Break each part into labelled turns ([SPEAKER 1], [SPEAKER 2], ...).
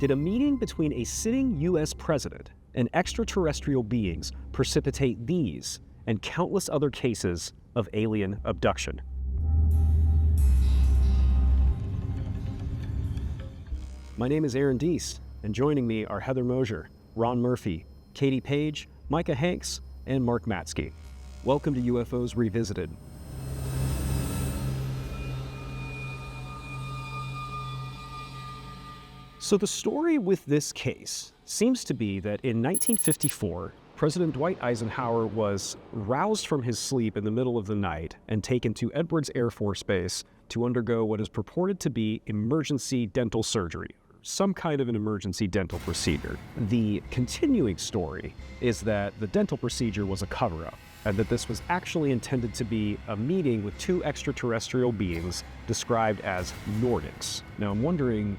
[SPEAKER 1] Did a meeting between a sitting U.S. president and extraterrestrial beings precipitate these and countless other cases of alien abduction? My name is Aaron Deese, and joining me are Heather Mosier, Ron Murphy, Katie Page, Micah Hanks, and Mark Matsky. Welcome to UFOs Revisited. So the story with this case seems to be that in 1954, President Dwight Eisenhower was roused from his sleep in the middle of the night and taken to Edwards Air Force Base to undergo what is purported to be emergency dental surgery, some kind of an emergency dental procedure. The continuing story is that the dental procedure was a cover-up, and that this was actually intended to be a meeting with two extraterrestrial beings described as Nordics. Now I'm wondering,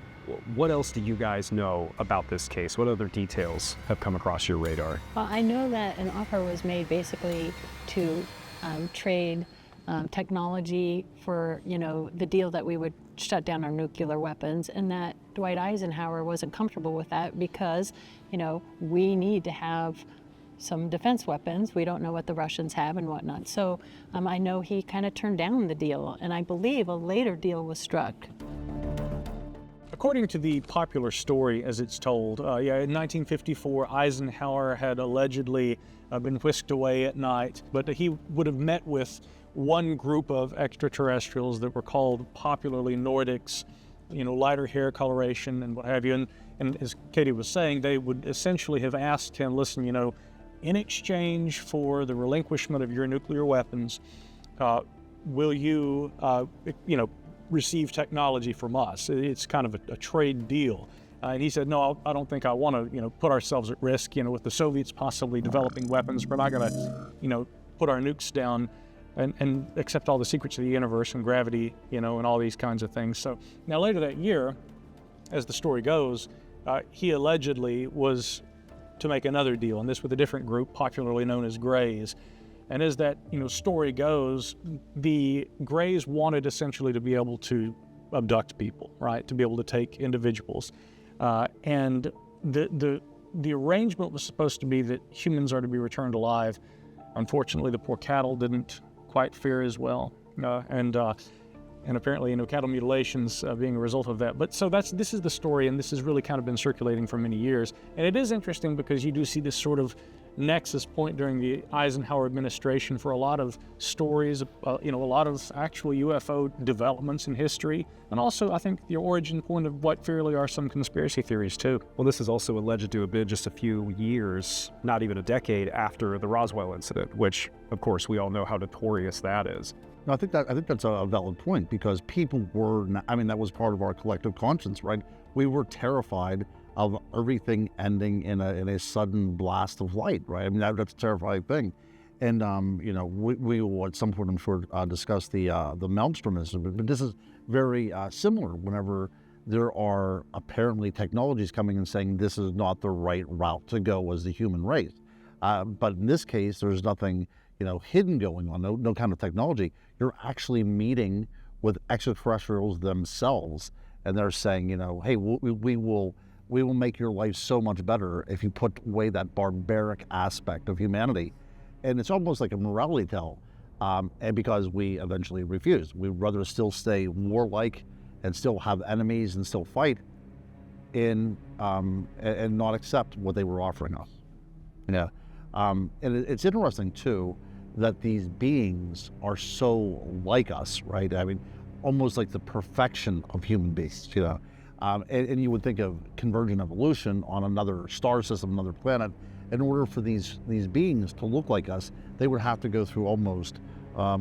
[SPEAKER 1] what else do you guys know about this case? What other details have come across your radar?
[SPEAKER 2] Well, I know that an offer was made basically to trade technology for, the deal that we would shut down our nuclear weapons, and that Dwight Eisenhower wasn't comfortable with that because, we need to have some defense weapons. We don't know what the Russians have and whatnot. So I know he kind of turned down the deal, and I believe a later deal was struck.
[SPEAKER 3] According to the popular story as it's told, in 1954, Eisenhower had allegedly been whisked away at night, but he would have met with one group of extraterrestrials that were called popularly Nordics, lighter hair coloration and what have you. And as Katie was saying, they would essentially have asked him, listen, in exchange for the relinquishment of your nuclear weapons, will you, receive technology from us? It's kind of a trade deal. And he said, no, I don't think I want to, put ourselves at risk, with the Soviets possibly developing weapons. We're not going to, put our nukes down and accept all the secrets of the universe and gravity, and all these kinds of things. So now later that year, as the story goes, he allegedly was to make another deal, and this with a different group, popularly known as Greys. And as that story goes, the Greys wanted essentially to be able to abduct people, right? To be able to take individuals, and the arrangement was supposed to be that humans are to be returned alive. Unfortunately, the poor cattle didn't quite fare as well, and apparently cattle mutilations being a result of that. But so this is the story, and this has really kind of been circulating for many years. And it is interesting because you do see this sort of nexus point during the Eisenhower administration for a lot of stories, a lot of actual UFO developments in history, and also I think the origin point of what fairly are some conspiracy theories too.
[SPEAKER 1] Well, this is also alleged to have been just a few years, not even a decade, after the Roswell incident, which of course we all know how notorious that is.
[SPEAKER 4] No, I think that's a valid point, because people were, that was part of our collective conscience, right? We were terrified of everything ending in a sudden blast of light, right? That's a terrifying thing. And, we will at some point, I'm sure, discuss the Maelstrom incident, but this is very similar whenever there are apparently technologies coming and saying this is not the right route to go as the human race. But in this case, there's nothing, hidden going on, no kind of technology. You're actually meeting with extraterrestrials themselves, and they're saying, hey, we will make your life so much better if you put away that barbaric aspect of humanity. And it's almost like a morality tale, and because we eventually refused. We'd rather still stay warlike and still have enemies and still fight and not accept what they were offering us. And it's interesting too that these beings are so like us, right? Almost like the perfection of human beings, and you would think of convergent evolution on another star system, another planet. In order for these beings to look like us, they would have to go through almost a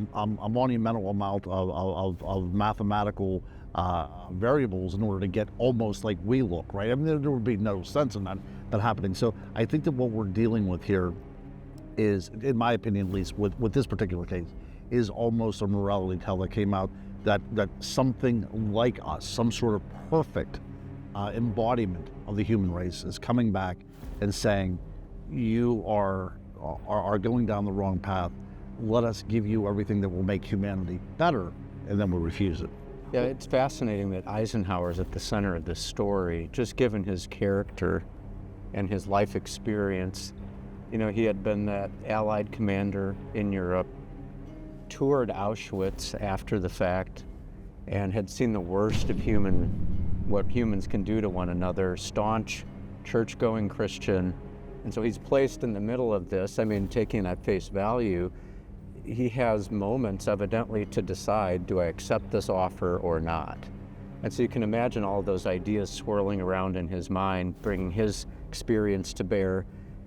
[SPEAKER 4] monumental amount of mathematical variables in order to get almost like we look, right? There would be no sense in that happening. So I think that what we're dealing with here is, in my opinion at least, with this particular case, is almost a morality tale that came out that something like us, some sort of perfect embodiment of the human race, is coming back and saying, you are going down the wrong path. Let us give you everything that will make humanity better, and then we'll refuse it.
[SPEAKER 5] Yeah, it's fascinating that Eisenhower's at the center of this story, just given his character and his life experience. You know, he had been that Allied commander in Europe, toured Auschwitz after the fact, and had seen the worst of what humans can do to one another, staunch, church-going Christian. And so he's placed in the middle of this. I mean, taking at face value, he has moments evidently to decide, do I accept this offer or not? And so you can imagine all those ideas swirling around in his mind, bringing his experience to bear,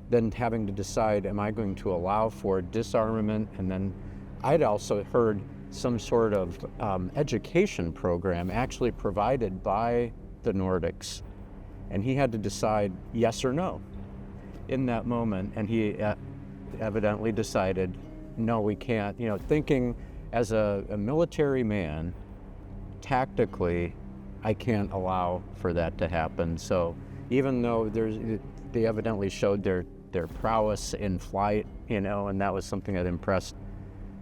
[SPEAKER 5] then having to decide, am I going to allow for disarmament? And then I'd also heard some sort of education program actually provided by the Nordics. And he had to decide yes or no in that moment. And he evidently decided, no, we can't. You know, thinking as a military man, tactically, I can't allow for that to happen. So even though they evidently showed their prowess in flight, you know, and that was something that impressed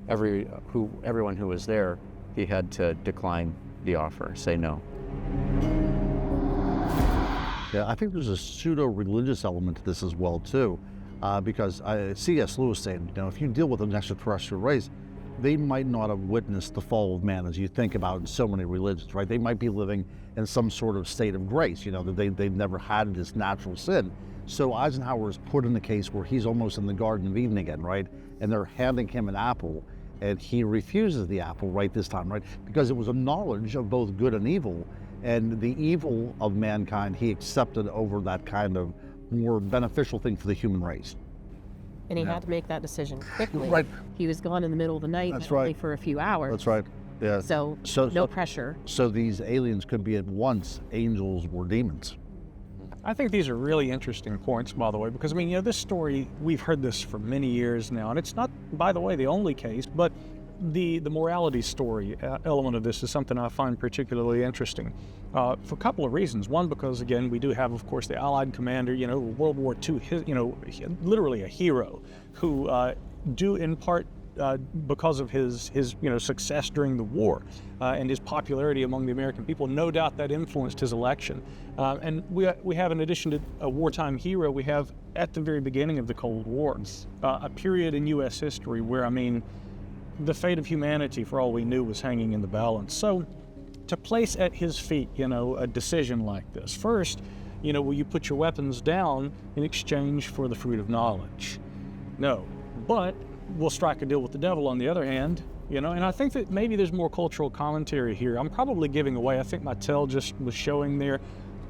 [SPEAKER 5] everyone who was there, he had to decline the offer, say no.
[SPEAKER 4] Yeah, I think there's a pseudo-religious element to this as well, too, because C.S. Lewis said, you know, if you deal with an extraterrestrial race, they might not have witnessed the fall of man as you think about in so many religions, right? They might be living in some sort of state of grace, you know, that they've never had this natural sin. So Eisenhower is put in a case where he's almost in the Garden of Eden again, right? And they're handing him an apple, and he refuses the apple right this time, right? Because it was a knowledge of both good and evil, and the evil of mankind he accepted over that kind of more beneficial thing for the human race.
[SPEAKER 6] And he had to make that decision quickly.
[SPEAKER 4] Right.
[SPEAKER 6] He was gone in the middle of the night,
[SPEAKER 4] That's
[SPEAKER 6] but only
[SPEAKER 4] right.
[SPEAKER 6] for a few hours.
[SPEAKER 4] That's right. Yeah.
[SPEAKER 6] So no pressure.
[SPEAKER 4] So these aliens could be at once angels or demons.
[SPEAKER 3] I think these are really interesting points, by the way, because, I mean, you know, this story, we've heard this for many years now, and it's not, by the way, the only case, but the morality story element of this is something I find particularly interesting for a couple of reasons. One, because, again, we do have, of course, the Allied commander, you know, World War II, literally a hero who due in part because of his success during the war and his popularity among the American people, no doubt that influenced his election. And we have, in addition to a wartime hero, we have at the very beginning of the Cold War, a period in U.S. history where, I mean, the fate of humanity, for all we knew, was hanging in the balance. So to place at his feet, you know, a decision like this, first, you know, will you put your weapons down in exchange for the fruit of knowledge? No, but we'll strike a deal with the devil on the other hand, you know, and I think that maybe there's more cultural commentary here. I'm probably giving away, I think my tell just was showing there.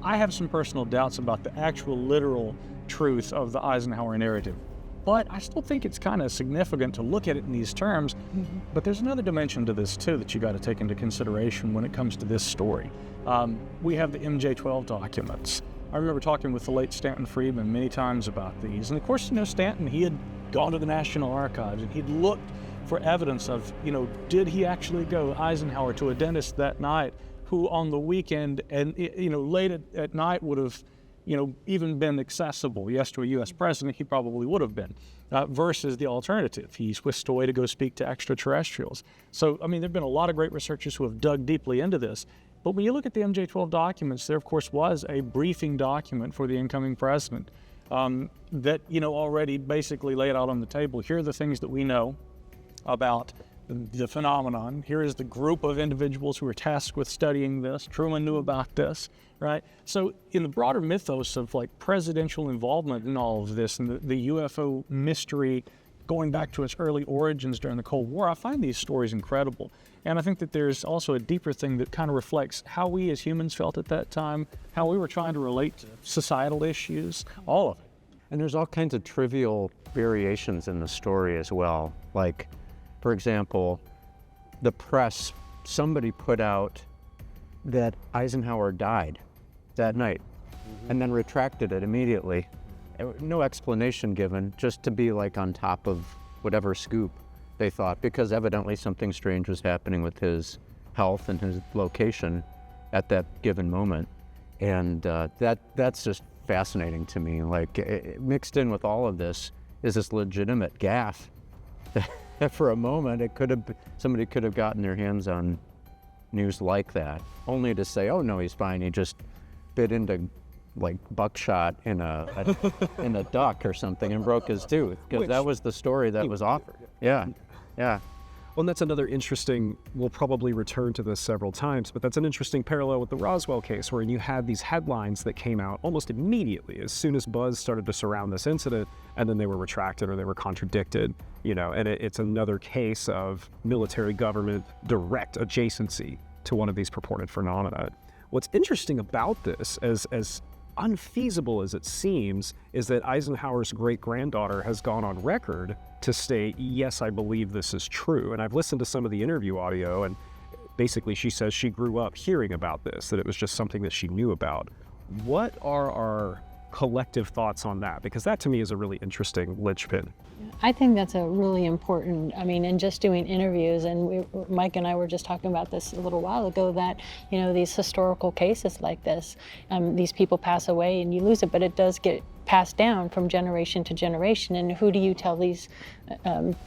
[SPEAKER 3] I have some personal doubts about the actual literal truth of the Eisenhower narrative, but I still think it's kind of significant to look at it in these terms. But there's another dimension to this too that you got to take into consideration when it comes to this story. We have the MJ-12 documents. I remember talking with the late Stanton Friedman many times about these, and of course, you know, Stanton, he had gone to the National Archives and he'd looked for evidence of, you know, did he actually go, Eisenhower, to a dentist that night who on the weekend and, you know, late at night would have, you know, even been accessible. Yes, to a U.S. president, he probably would have been, versus the alternative. He's whisked away to go speak to extraterrestrials. So, I mean, there have been a lot of great researchers who have dug deeply into this. But when you look at the MJ-12 documents, there, of course, was a briefing document for the incoming president that, you know, already basically laid out on the table. Here are the things that we know about the phenomenon. Here is the group of individuals who were tasked with studying this. Truman knew about this, right? So in the broader mythos of like presidential involvement in all of this and the UFO mystery going back to its early origins during the Cold War, I find these stories incredible. And I think that there's also a deeper thing that kind of reflects how we as humans felt at that time, how we were trying to relate to societal issues, all of it.
[SPEAKER 5] And there's all kinds of trivial variations in the story as well. Like, for example, the press, somebody put out that Eisenhower died that night and then retracted it immediately. No explanation given, just to be like on top of whatever scoop they thought, because evidently something strange was happening with his health and his location at that given moment. And that's just fascinating to me. Like, mixed in with all of this is this legitimate gaffe that for a moment somebody could have gotten their hands on news like that, only to say, oh no, he's fine, he just bit into like buckshot in in a duck or something and broke his tooth, because that was the story that was offered. Yeah.
[SPEAKER 1] Well, and that's another interesting, we'll probably return to this several times, but that's an interesting parallel with the Roswell case, where you had these headlines that came out almost immediately as soon as buzz started to surround this incident, and then they were retracted or they were contradicted, and it's another case of military government direct adjacency to one of these purported phenomena. What's interesting about this, as unfeasible as it seems, is that Eisenhower's great-granddaughter has gone on record to state, yes, I believe this is true. And I've listened to some of the interview audio, and basically she says she grew up hearing about this, that it was just something that she knew about. What are our collective thoughts on that? Because that to me is a really interesting linchpin.
[SPEAKER 2] I think that's a really important, in just doing interviews, and Mike and I were just talking about this a little while ago, that, these historical cases like this, these people pass away and you lose it, but it does get passed down from generation to generation. And who do you tell these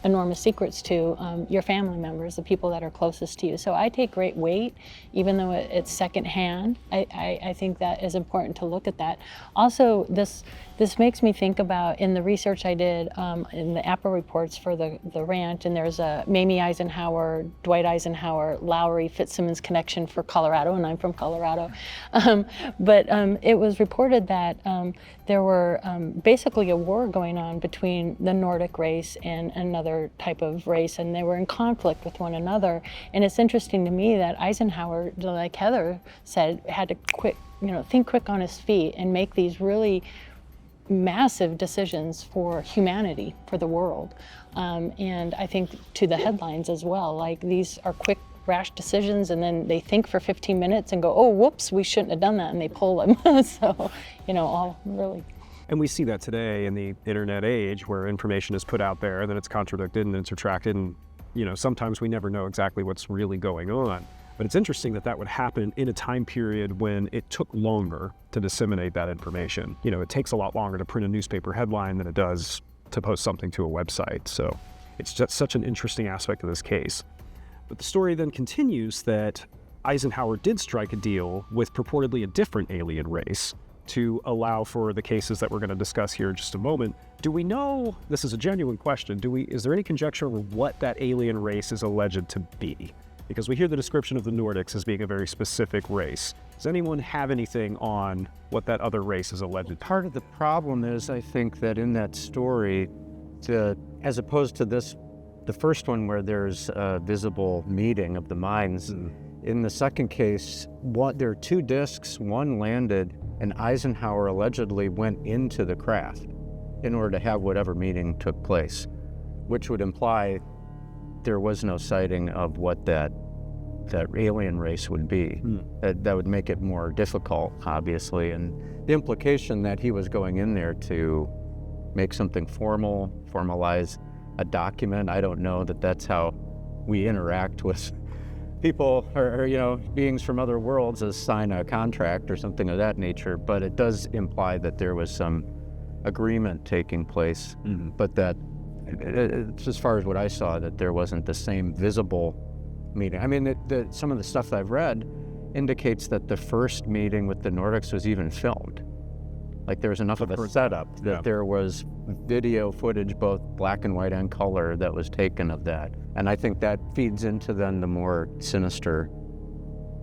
[SPEAKER 2] enormous secrets to? Your family members, the people that are closest to you. So I take great weight, even though it's secondhand. I think that is important to look at that. Also, this makes me think about, in the research I did in the APA reports for the ranch, and there's a Mamie Eisenhower, Dwight Eisenhower, Lowry Fitzsimmons connection for Colorado, and I'm from Colorado. But it was reported that there were basically a war going on between the Nordic race and another type of race, and they were in conflict with one another. And it's interesting to me that Eisenhower, like Heather said, had to think quick on his feet and make these really massive decisions for humanity, for the world. And I think to the headlines as well, like these are quick, rash decisions, and then they think for 15 minutes and go, oh, whoops, we shouldn't have done that, and they pull them. So, all really.
[SPEAKER 1] And we see that today in the internet age, where information is put out there and then it's contradicted and it's retracted, and sometimes we never know exactly what's really going on. But it's interesting that that would happen in a time period when it took longer to disseminate that information. It takes a lot longer to print a newspaper headline than it does to post something to a website. So it's just such an interesting aspect of this case. But the story then continues that Eisenhower did strike a deal with purportedly a different alien race to allow for the cases that we're going to discuss here in just a moment. Do we know, this is a genuine question, is there any conjecture of what that alien race is alleged to be? Because we hear the description of the Nordics as being a very specific race. Does anyone have anything on what that other race is alleged?
[SPEAKER 5] Part of the problem is, I think, that in that story, as opposed to the first one where there's a visible meeting of the minds, in the second case, there are two discs, one landed, and Eisenhower allegedly went into the craft in order to have whatever meeting took place, which would imply there was no sighting of what that alien race would be. That would make it more difficult, obviously, and the implication that he was going in there to make something formal, formalize a document. I don't know that that's how we interact with people or beings from other worlds, as sign a contract or something of that nature, but it does imply that there was some agreement taking place, but that it's, as far as what I saw, that there wasn't the same visible meeting. I mean, some of the stuff that I've read indicates that the first meeting with the Nordics was even filmed. Like there was enough of a setup that there was video footage, both black and white and color, that was taken of that. And I think that feeds into then the more sinister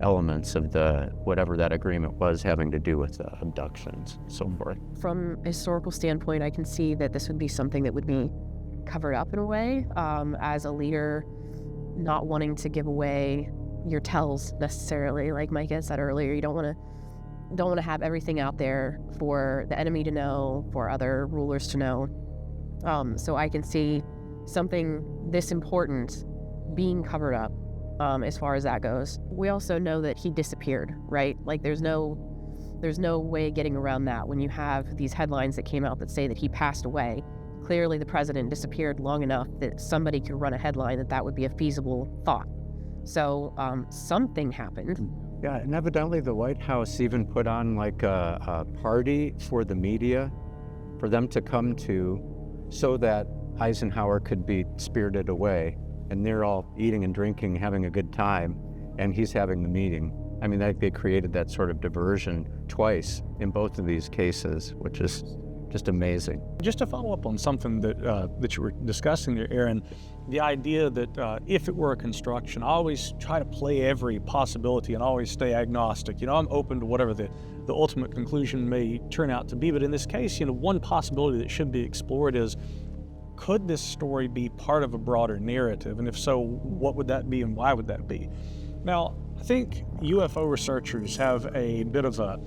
[SPEAKER 5] elements of whatever that agreement was, having to do with abductions and so forth.
[SPEAKER 6] From a historical standpoint, I can see that this would be something that would be covered up in a way, as a leader, not wanting to give away your tells necessarily. Like Mike had said earlier, you don't want to have everything out there for the enemy to know, for other rulers to know. So I can see something this important being covered up, as far as that goes. We also know that he disappeared, right? Like there's no way getting around that. When you have these headlines that came out that say that he passed away, clearly the president disappeared long enough that somebody could run a headline that would be a feasible thought. So something happened.
[SPEAKER 5] Yeah, and evidently the White House even put on like a party for the media, for them to come to, so that Eisenhower could be spirited away. And they're all eating and drinking, having a good time. and he's having the meeting. I mean, they created that sort of diversion twice in both of these cases, which is just amazing.
[SPEAKER 3] Just to follow up on something that you were discussing there, Aaron, the idea that if it were a construction, I always try to play every possibility and always stay agnostic. You know, I'm open to whatever the ultimate conclusion may turn out to be. But in this case, you know, one possibility that should be explored is, could this story be part of a broader narrative? And if so, what would that be and why would that be? Now, I think UFO researchers have a bit of a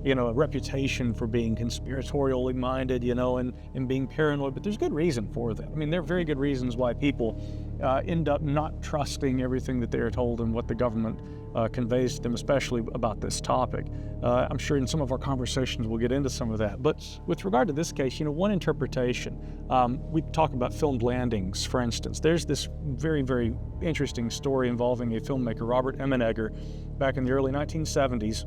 [SPEAKER 3] reputation for being conspiratorially minded, and being paranoid, but there's good reason for that. I mean, there are very good reasons why people end up not trusting everything that they are told and what the government conveys to them, especially about this topic. I'm sure in some of our conversations we'll get into some of that. But with regard to this case, one interpretation, we talk about filmed landings, for instance. There's this very, very interesting story involving a filmmaker, Robert Emenegger, back in the early 1970s.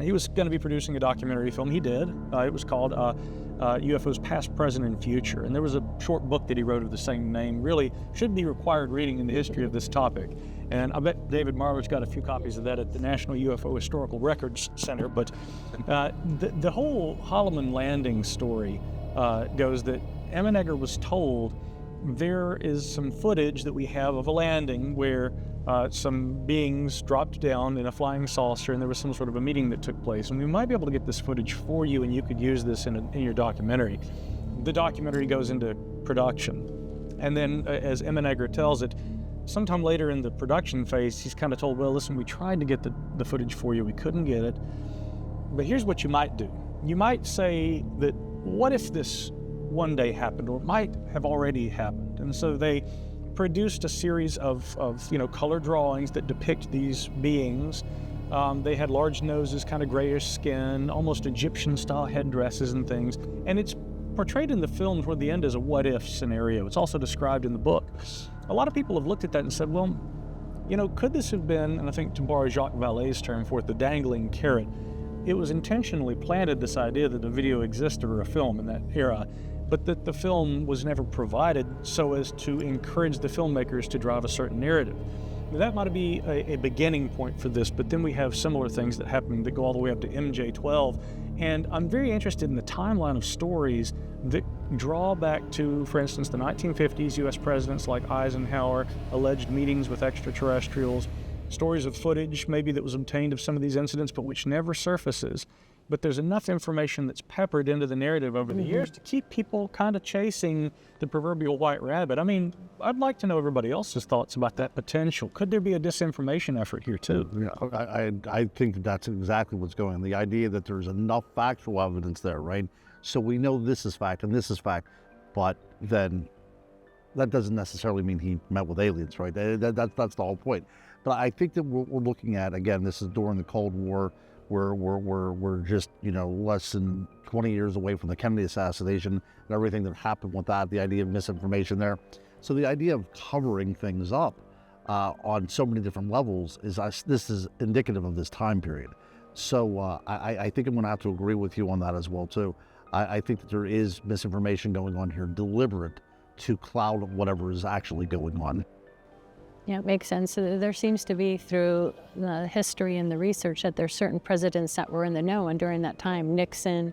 [SPEAKER 3] He was going to be producing a documentary film. He did. It was called UFOs Past, Present, and Future. And there was a short book that he wrote of the same name. Really should be required reading in the history of this topic. And I bet David Marler's got a few copies of that at the National UFO Historical Records Center. But the whole Holloman landing story goes that Emenegger was told there is some footage that we have of a landing where some beings dropped down in a flying saucer, and there was some sort of a meeting that took place, and we might be able to get this footage for you, and you could use this in your documentary. The documentary goes into production, and then as Emenegger tells it, sometime later in the production phase, he's kind of told, well, listen, we tried to get the footage for you, we couldn't get it, but here's what you might do. You might say that, what if this one day happened, or it might have already happened? And so they produced a series of color drawings that depict these beings. They had large noses, kind of grayish skin, almost Egyptian-style headdresses and things. And it's portrayed in the film toward the end as a what-if scenario. It's also described in the book. A lot of people have looked at that and said, well, could this have been, and I think to borrow Jacques Vallée's term for it, the dangling carrot? It was intentionally planted, this idea that a video existed or a film in that era, but that the film was never provided so as to encourage the filmmakers to drive a certain narrative. That might be a beginning point for this, but then we have similar things that happen that go all the way up to MJ-12. And I'm very interested in the timeline of stories that draw back to, for instance, the 1950s U.S. presidents like Eisenhower, alleged meetings with extraterrestrials, stories of footage maybe that was obtained of some of these incidents, but which never surfaces. But there's enough information that's peppered into the narrative over the years to keep people kind of chasing the proverbial white rabbit. I mean, I'd like to know everybody else's thoughts about that potential. Could there be a disinformation effort here too?
[SPEAKER 4] Yeah, I think that's exactly what's going on. The idea that there's enough factual evidence there, right? So we know this is fact and this is fact, but then that doesn't necessarily mean he met with aliens, right? That's the whole point. But I think that we're looking at, again, this is during the Cold War. We're just, less than 20 years away from the Kennedy assassination and everything that happened with that, the idea of misinformation there. So the idea of covering things up on so many different levels this is indicative of this time period. So I think I'm going to have to agree with you on that as well, too. I think that there is misinformation going on here, deliberate to cloud whatever is actually going on.
[SPEAKER 2] Yeah, it makes sense. So there seems to be, through the history and the research, that there's certain presidents that were in the know, and during that time, Nixon,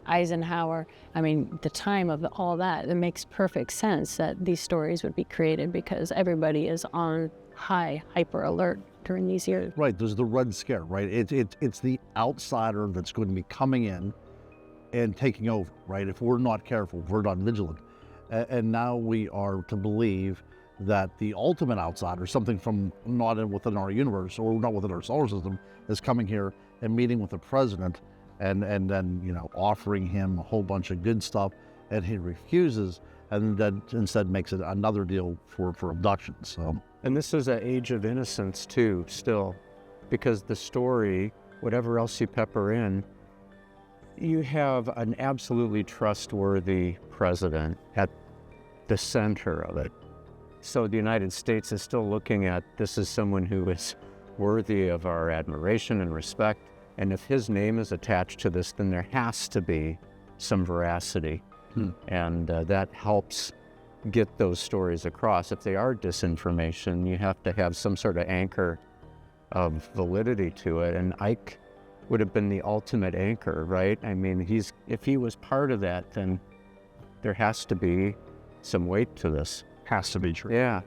[SPEAKER 2] Eisenhower, the time of all that, it makes perfect sense that these stories would be created because everybody is on high hyper alert during these years.
[SPEAKER 4] Right, there's the Red Scare, right? It's the outsider that's going to be coming in and taking over, right? If we're not careful, if we're not vigilant. And now we are to believe that the ultimate outsider, something from not within our universe or not within our solar system, is coming here and meeting with the president and then, offering him a whole bunch of good stuff, and he refuses, and then instead makes it another deal for abductions. So.
[SPEAKER 5] And this is an age of innocence too, still, because the story, whatever else you pepper in, you have an absolutely trustworthy president at the center of it. So the United States is still looking at this as someone who is worthy of our admiration and respect. And if his name is attached to this, then there has to be some veracity. And that helps get those stories across. If they are disinformation, you have to have some sort of anchor of validity to it. And Ike would have been the ultimate anchor, right? I mean, if he was part of that, then there has to be some weight to this.
[SPEAKER 1] Has to be true.
[SPEAKER 5] Yeah.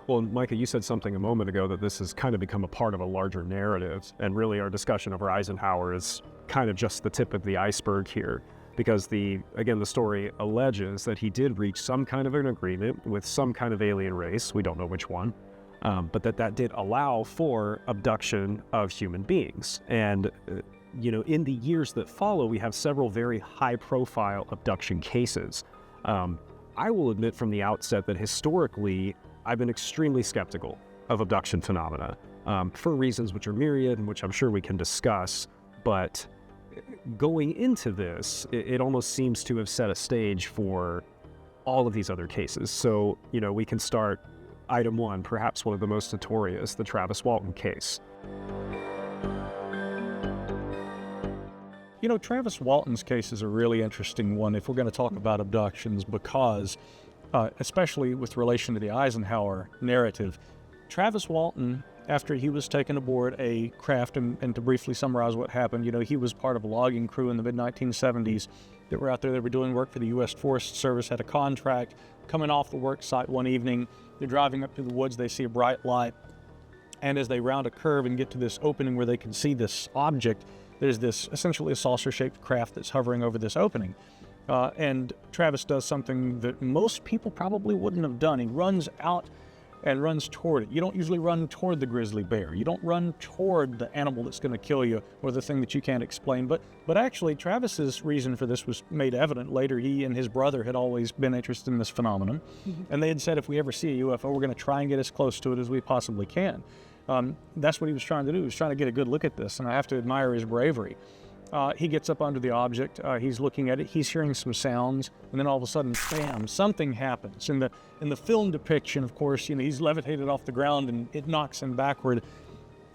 [SPEAKER 1] Well, Micah, you said something a moment ago that this has kind of become a part of a larger narrative, and really our discussion over Eisenhower is kind of just the tip of the iceberg here, because the story alleges that he did reach some kind of an agreement with some kind of alien race, we don't know which one, but that did allow for abduction of human beings. And in the years that follow, we have several very high-profile abduction cases. I will admit from the outset that historically, I've been extremely skeptical of abduction phenomena for reasons which are myriad and which I'm sure we can discuss. But going into this, it almost seems to have set a stage for all of these other cases. So, we can start item one, perhaps one of the most notorious, the Travis Walton case.
[SPEAKER 3] Travis Walton's case is a really interesting one if we're going to talk about abductions, because especially with relation to the Eisenhower narrative, Travis Walton, after he was taken aboard a craft, and to briefly summarize what happened, he was part of a logging crew in the mid-1970s that were out there. They were doing work for the U.S. Forest Service, had a contract. Coming off the work site one evening, they're driving up through the woods, they see a bright light, and as they round a curve and get to this opening where they can see this object, there's this essentially a saucer-shaped craft that's hovering over this opening. And Travis does something that most people probably wouldn't have done. He runs out and runs toward it. You don't usually run toward the grizzly bear. You don't run toward the animal that's going to kill you or the thing that you can't explain. But actually, Travis's reason for this was made evident later. He and his brother had always been interested in this phenomenon. And they had said, if we ever see a UFO, we're going to try and get as close to it as we possibly can. That's what he was trying to do. He was trying to get a good look at this, and I have to admire his bravery. He gets up under the object, he's looking at it, he's hearing some sounds, and then all of a sudden, bam, something happens. In the film depiction, of course, he's levitated off the ground and it knocks him backward.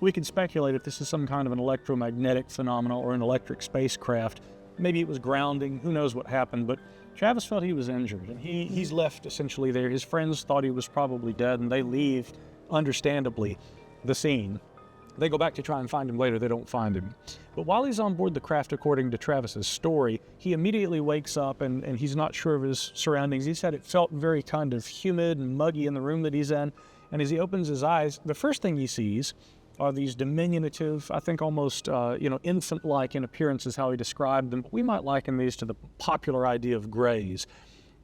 [SPEAKER 3] We can speculate if this is some kind of an electromagnetic phenomenon or an electric spacecraft. Maybe it was grounding, who knows what happened, but Travis felt he was injured, and he's left essentially there. His friends thought he was probably dead, and they leave, understandably, the scene. They go back to try and find him later. They don't find him. But while he's on board the craft, according to Travis's story, he immediately wakes up and he's not sure of his surroundings. He said it felt very kind of humid and muggy in the room that he's in. And as he opens his eyes, the first thing he sees are these diminutive, I think almost, infant-like in appearance is how he described them. We might liken these to the popular idea of grays.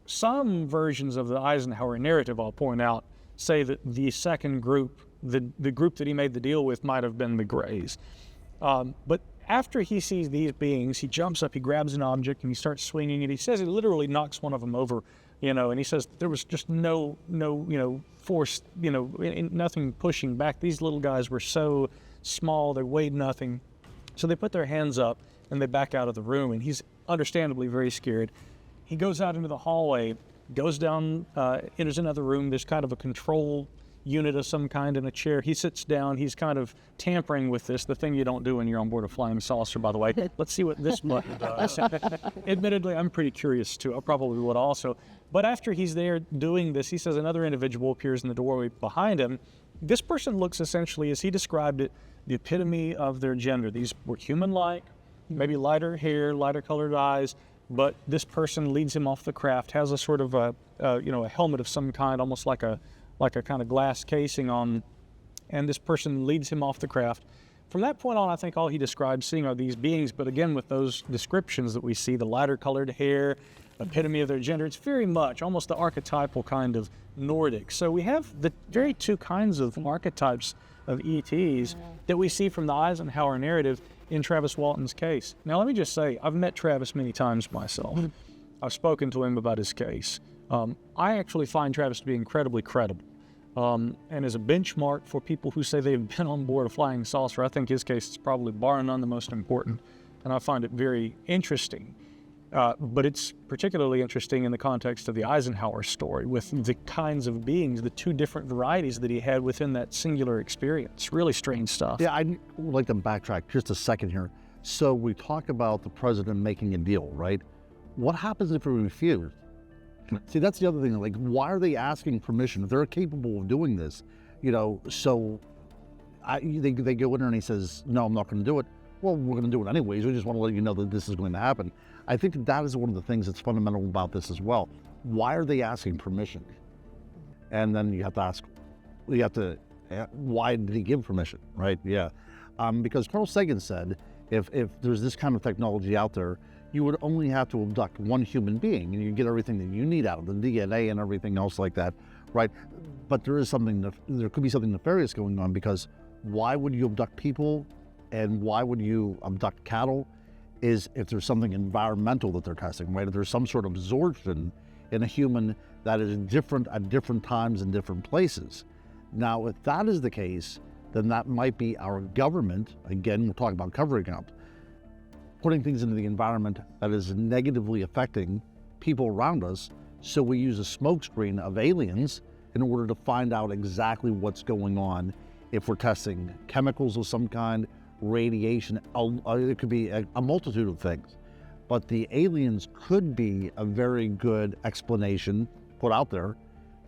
[SPEAKER 3] Some versions of the Eisenhower narrative, I'll point out, say that the second group, the group that he made the deal with, might have been the Greys. But after he sees these beings, he jumps up, he grabs an object, and he starts swinging it. He says he literally knocks one of them over, and he says there was just no force, nothing pushing back. These little guys were so small, they weighed nothing. So they put their hands up, and they back out of the room, and he's understandably very scared. He goes out into the hallway, goes down, enters another room. There's kind of a control unit of some kind in a chair. He sits down. He's kind of tampering with this, the thing you don't do when you're on board a flying saucer, by the way. Let's see what this button does. Admittedly, I'm pretty curious too. I probably would also. But after he's there doing this, he says another individual appears in the doorway behind him. This person looks essentially, as he described it, the epitome of their gender. These were human-like, maybe lighter hair, lighter colored eyes, but this person leads him off the craft, has a sort of a helmet of some kind, almost like a kind of glass casing on, and this person leads him off the craft. From that point on, I think all he described seeing are these beings, but again, with those descriptions that we see, the lighter colored hair, epitome of their gender, it's very much almost the archetypal kind of Nordic. So we have the very two kinds of archetypes of ETs that we see from the Eisenhower narrative in Travis Walton's case. Now, let me just say, I've met Travis many times myself. I've spoken to him about his case. I actually find Travis to be incredibly credible. And as a benchmark for people who say they've been on board a flying saucer, I think his case is probably bar none the most important. And I find it very interesting. But it's particularly interesting in the context of the Eisenhower story with the kinds of beings, the two different varieties that he had within that singular experience. Really strange stuff.
[SPEAKER 4] Yeah, I'd like to backtrack just a second here. So we talk about the president making a deal, right? What happens if he refused? See, that's the other thing. Like, why are they asking permission? If they're capable of doing this, you know, so they go in there and he says, no, I'm not going to do it. Well, we're going to do it anyways. We just want to let you know that this is going to happen. I think that is one of the things that's fundamental about this as well. Why are they asking permission? And then you have to ask, why did he give permission, right? Yeah. Because Carl Sagan said, if there's this kind of technology out there, you would only have to abduct one human being and you get everything that you need out of the DNA and everything else like that, right? But there could be something nefarious going on, because why would you abduct people and why would you abduct cattle is if there's something environmental that they're testing, right? If there's some sort of absorption in a human that is different at different times in different places. Now, if that is the case, then that might be our government, again, we're talking about covering up, putting things into the environment that is negatively affecting people around us. So we use a smokescreen of aliens in order to find out exactly what's going on. If we're testing chemicals of some kind, radiation, it could be a multitude of things. But the aliens could be a very good explanation put out there.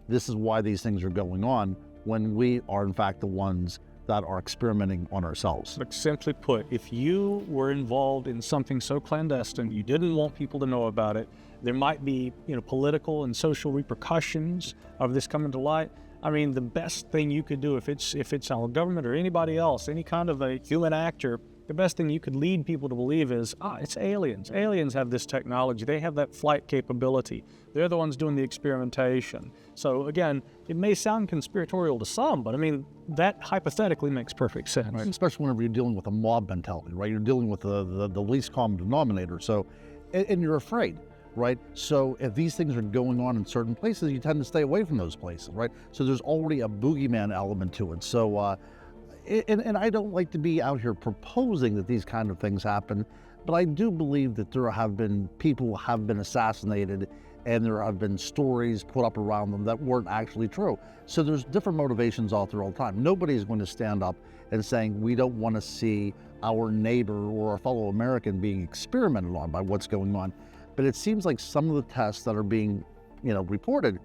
[SPEAKER 4] This is why these things are going on, when we are in fact the ones that are experimenting on ourselves.
[SPEAKER 3] But simply put, if you were involved in something so clandestine, you didn't want people to know about it, there might be, political and social repercussions of this coming to light. I mean, the best thing you could do, if it's our government or anybody else, any kind of a human actor, the best thing you could lead people to believe is, it's aliens. Aliens have this technology. They have that flight capability. They're the ones doing the experimentation. So again, it may sound conspiratorial to some, but I mean, that hypothetically makes perfect sense.
[SPEAKER 4] Right. Especially whenever you're dealing with a mob mentality, right? You're dealing with the least common denominator. So, and you're afraid, right? So if these things are going on in certain places, you tend to stay away from those places, right? So there's already a boogeyman element to it. So, and I don't like to be out here proposing that these kind of things happen, but I do believe that there have been people who have been assassinated and there have been stories put up around them that weren't actually true. So there's different motivations out there all the time. Nobody's going to stand up and saying, we don't want to see our neighbor or our fellow American being experimented on by what's going on. But it seems like some of the tests that are being, reported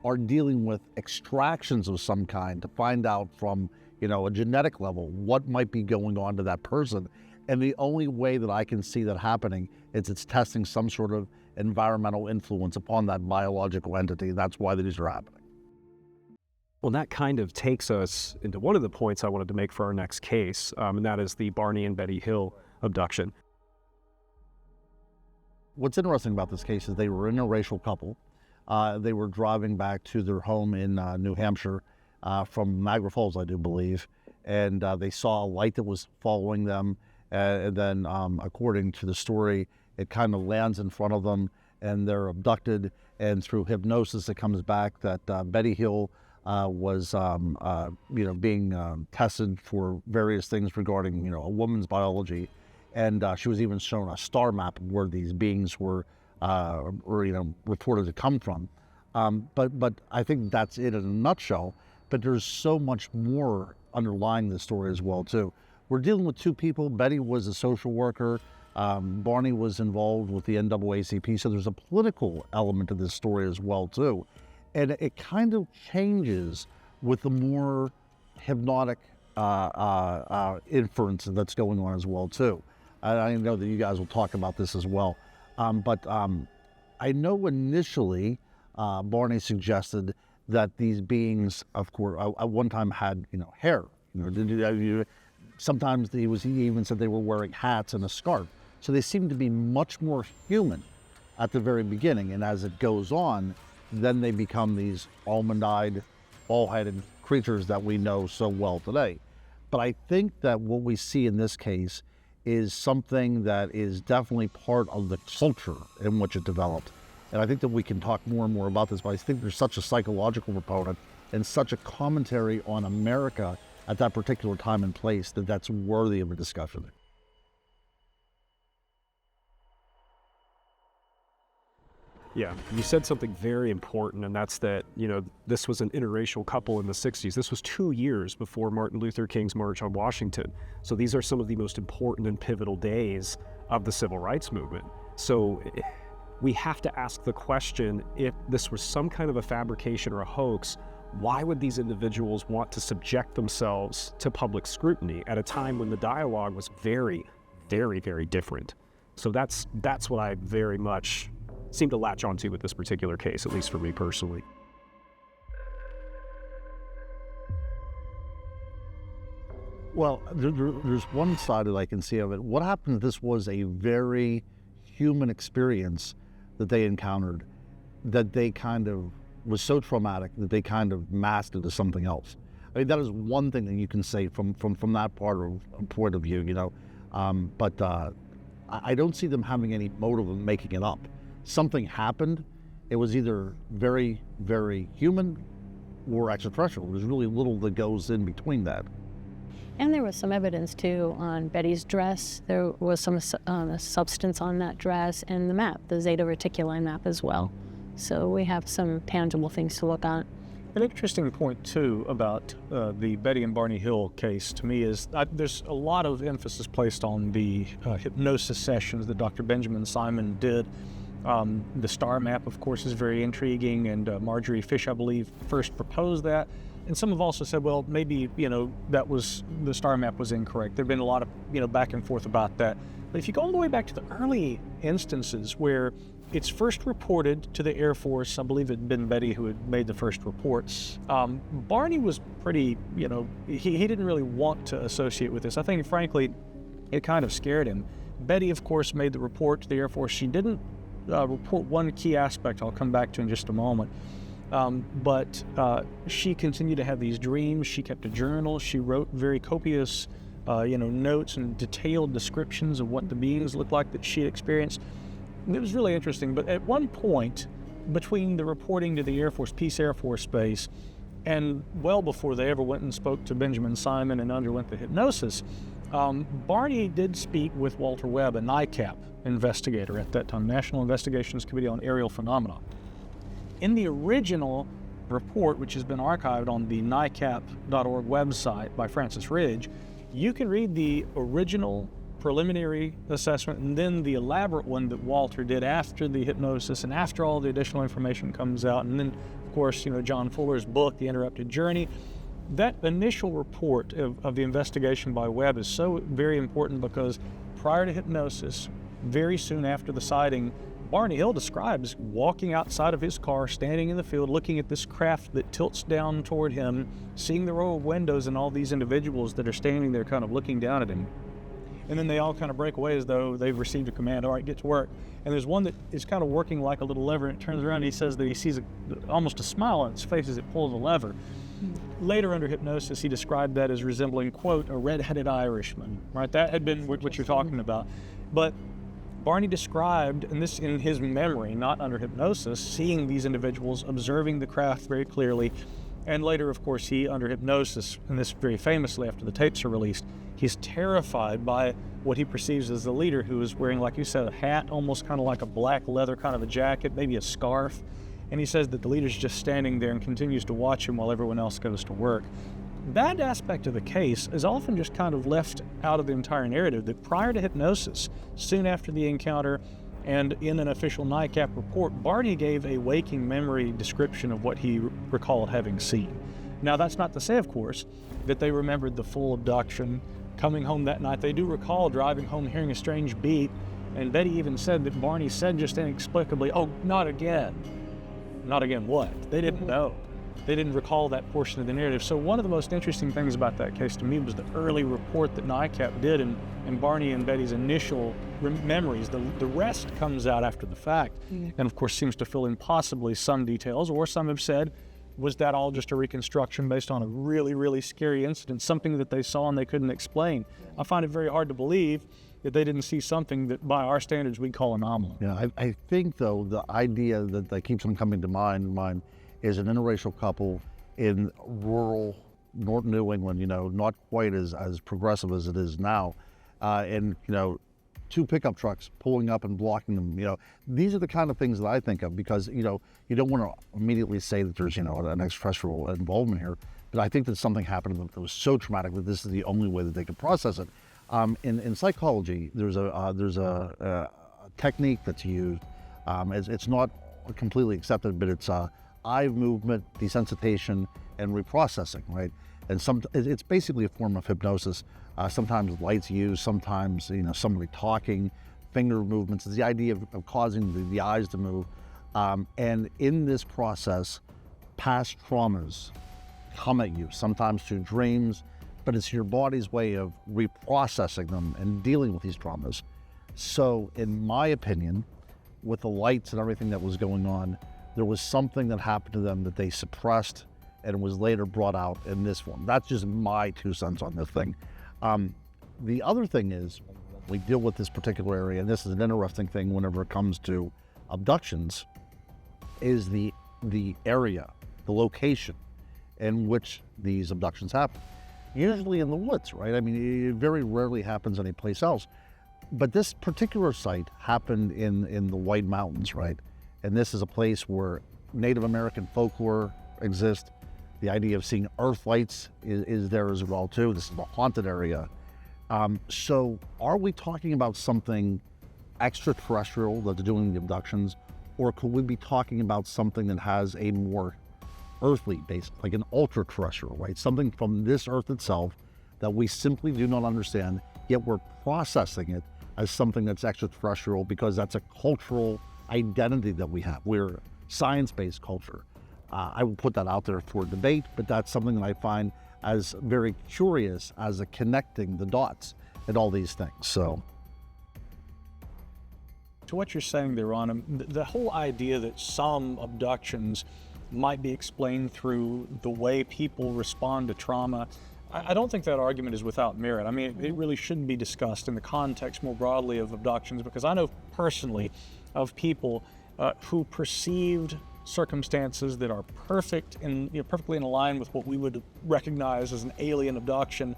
[SPEAKER 4] are dealing with extractions of some kind to find out from, a genetic level, what might be going on to that person. And the only way that I can see that happening is it's testing some sort of environmental influence upon that biological entity. That's why these are happening.
[SPEAKER 1] Well, that kind of takes us into one of the points I wanted to make for our next case, and that is the Barney and Betty Hill abduction.
[SPEAKER 4] What's interesting about this case is they were an interracial couple. They were driving back to their home in New Hampshire from Niagara Falls, I do believe, and they saw a light that was following them, and then according to the story, it kind of lands in front of them and they're abducted, and through hypnosis it comes back that Betty Hill was being tested for various things regarding a woman's biology, and she was even shown a star map of where these beings were reported to come from. But I think that's it in a nutshell. But there's so much more underlying the story as well too. We're dealing with two people. Betty was a social worker. Barney was involved with the NAACP. So there's a political element to this story as well too. And it kind of changes with the more hypnotic inference that's going on as well too. I know that you guys will talk about this as well. But I know initially Barney suggested that these beings, of course, at one time had, hair. Sometimes he even said they were wearing hats and a scarf. So they seem to be much more human at the very beginning. And as it goes on, then they become these almond-eyed, ball-headed creatures that we know so well today. But I think that what we see in this case is something that is definitely part of the culture in which it developed. And I think that we can talk more and more about this, but I think there's such a psychological component and such a commentary on America at that particular time and place that that's worthy of a discussion.
[SPEAKER 1] Yeah, you said something very important, and that's that, this was an interracial couple in the 60s. This was 2 years before Martin Luther King's March on Washington. So these are some of the most important and pivotal days of the civil rights movement. So we have to ask the question, if this was some kind of a fabrication or a hoax, why would these individuals want to subject themselves to public scrutiny at a time when the dialogue was very, very, very different? So that's what I very much seem to latch onto with this particular case, at least for me personally.
[SPEAKER 4] Well, there's one side that I can see of it. What happened if this was a very human experience that they encountered, that they kind of was so traumatic that they kind of masked it as something else? I mean, that is one thing that you can say from that point of view, you know. But I don't see them having any motive of making it up. Something happened. It was either very, very human or extraterrestrial. There's really little that goes in between that.
[SPEAKER 2] And there was some evidence too on Betty's dress. There was some substance on that dress, and the map, the Zeta Reticuli map as well. So we have some tangible things to look at.
[SPEAKER 3] An interesting point too about the Betty and Barney Hill case to me is there's a lot of emphasis placed on the hypnosis sessions that Dr. Benjamin Simon did. The star map, of course, is very intriguing, and Marjorie Fish, I believe, first proposed that. And some have also said, well, maybe, you know, the star map was incorrect. There've been a lot of, you know, back and forth about that. But if you go all the way back to the early instances where it's first reported to the Air Force, I believe it had been Betty who had made the first reports. Barney was pretty, you know, he didn't really want to associate with this. I think, frankly, it kind of scared him. Betty, of course, made the report to the Air Force. She didn't report one key aspect I'll come back to in just a moment. But she continued to have these dreams. She kept a journal. She wrote very copious, notes and detailed descriptions of what the beings looked like that she had experienced. And it was really interesting. But at one point, between the reporting to the Air Force, Peace Air Force Base, and well before they ever went and spoke to Benjamin Simon and underwent the hypnosis, Barney did speak with Walter Webb, a NICAP investigator at that time, National Investigations Committee on Aerial Phenomena. In the original report, which has been archived on the NICAP.org website by Francis Ridge, you can read the original preliminary assessment and then the elaborate one that Walter did after the hypnosis and after all the additional information comes out. And then, of course, John Fuller's book, The Interrupted Journey. That initial report of the investigation by Webb is so very important because prior to hypnosis, very soon after the sighting, Barney Hill describes walking outside of his car, standing in the field, looking at this craft that tilts down toward him, seeing the row of windows and all these individuals that are standing there kind of looking down at him. And then they all kind of break away as though they've received a command, all right, get to work. And there's one that is kind of working like a little lever, and it turns around and he says that he sees almost a smile on its face as it pulls a lever. Later under hypnosis, he described that as resembling, quote, a red-headed Irishman, right? That had been what you're talking about. But Barney described, and this in his memory, not under hypnosis, seeing these individuals, observing the craft very clearly. And later, of course, he, under hypnosis, and this very famously after the tapes are released, he's terrified by what he perceives as the leader, who is wearing, like you said, a hat, almost kind of like a black leather kind of a jacket, maybe a scarf. And he says that the leader's just standing there and continues to watch him while everyone else goes to work. That aspect of the case is often just kind of left out of the entire narrative, that prior to hypnosis, soon after the encounter, and in an official NICAP report, Barney gave a waking memory description of what he recalled having seen. Now, that's not to say, of course, that they remembered the full abduction, coming home that night. They do recall driving home, hearing a strange beat, and Betty even said that Barney said just inexplicably, "Oh, not again." Not again what? They didn't know. They didn't recall that portion of the narrative. So one of the most interesting things about that case to me was the early report that NICAP did, and Barney and Betty's initial memories. The rest comes out after the fact, and of course seems to fill in possibly some details, or some have said, was that all just a reconstruction based on a really, really scary incident, something that they saw and they couldn't explain? I find it very hard to believe that they didn't see something that by our standards we'd call anomalous.
[SPEAKER 4] Yeah, I think, though, the idea that keeps on coming to mind is an interracial couple in rural North New England, not quite as progressive as it is now, and, two pickup trucks pulling up and blocking them. These are the kind of things that I think of because, you don't want to immediately say that there's, an extraterrestrial involvement here, but I think that something happened that was so traumatic that this is the only way that they could process it. In psychology, there's a technique that's used It's not completely accepted, but it's eye movement, desensitization, and reprocessing, right? And it's basically a form of hypnosis. Sometimes lights used, sometimes somebody talking, finger movements. It's the idea of causing the eyes to move. And in this process, past traumas come at you, sometimes through dreams, but it's your body's way of reprocessing them and dealing with these traumas. So in my opinion, with the lights and everything that was going on, there was something that happened to them that they suppressed and was later brought out in this form. That's just my 2 cents on this thing. The other thing is, we deal with this particular area, and this is an interesting thing whenever it comes to abductions, is the area, the location in which these abductions happen. Usually in the woods, right? I mean, it very rarely happens anyplace else. But this particular site happened in the White Mountains, right? And this is a place where Native American folklore exists. The idea of seeing earth lights is there as well too. This is a haunted area. So are we talking about something extraterrestrial that's doing the abductions, or could we be talking about something that has a more earthly base, like an ultra-terrestrial, right? Something from this earth itself that we simply do not understand, yet we're processing it as something that's extraterrestrial because that's a cultural identity that we have. We're a science-based culture. I will put that out there for debate, but that's something that I find as very curious as a connecting the dots and all these things. So
[SPEAKER 3] to what you're saying there, Ron, the whole idea that some abductions might be explained through the way people respond to trauma, I don't think that argument is without merit. I mean, it really shouldn't be discussed in the context more broadly of abductions, because I know personally of people who perceived circumstances that are perfect and perfectly in line with what we would recognize as an alien abduction.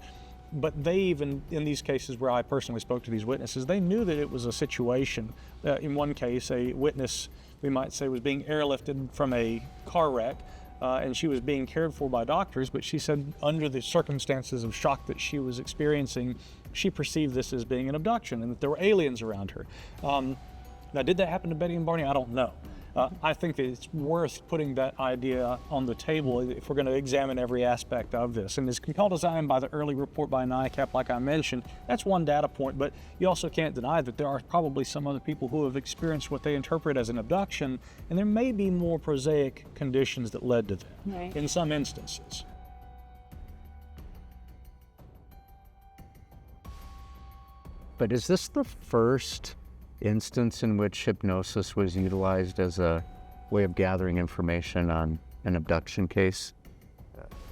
[SPEAKER 3] But they even, in these cases where I personally spoke to these witnesses, they knew that it was a situation. In one case, a witness, we might say, was being airlifted from a car wreck, and she was being cared for by doctors, but she said under the circumstances of shock that she was experiencing, she perceived this as being an abduction and that there were aliens around her. Now, did that happen to Betty and Barney? I don't know. I think that it's worth putting that idea on the table if we're going to examine every aspect of this. And as compelled as I am by the early report by NICAP, like I mentioned, that's one data point, but you also can't deny that there are probably some other people who have experienced what they interpret as an abduction, and there may be more prosaic conditions that led to that in some instances.
[SPEAKER 5] But is this the first instance in which hypnosis was utilized as a way of gathering information on an abduction case?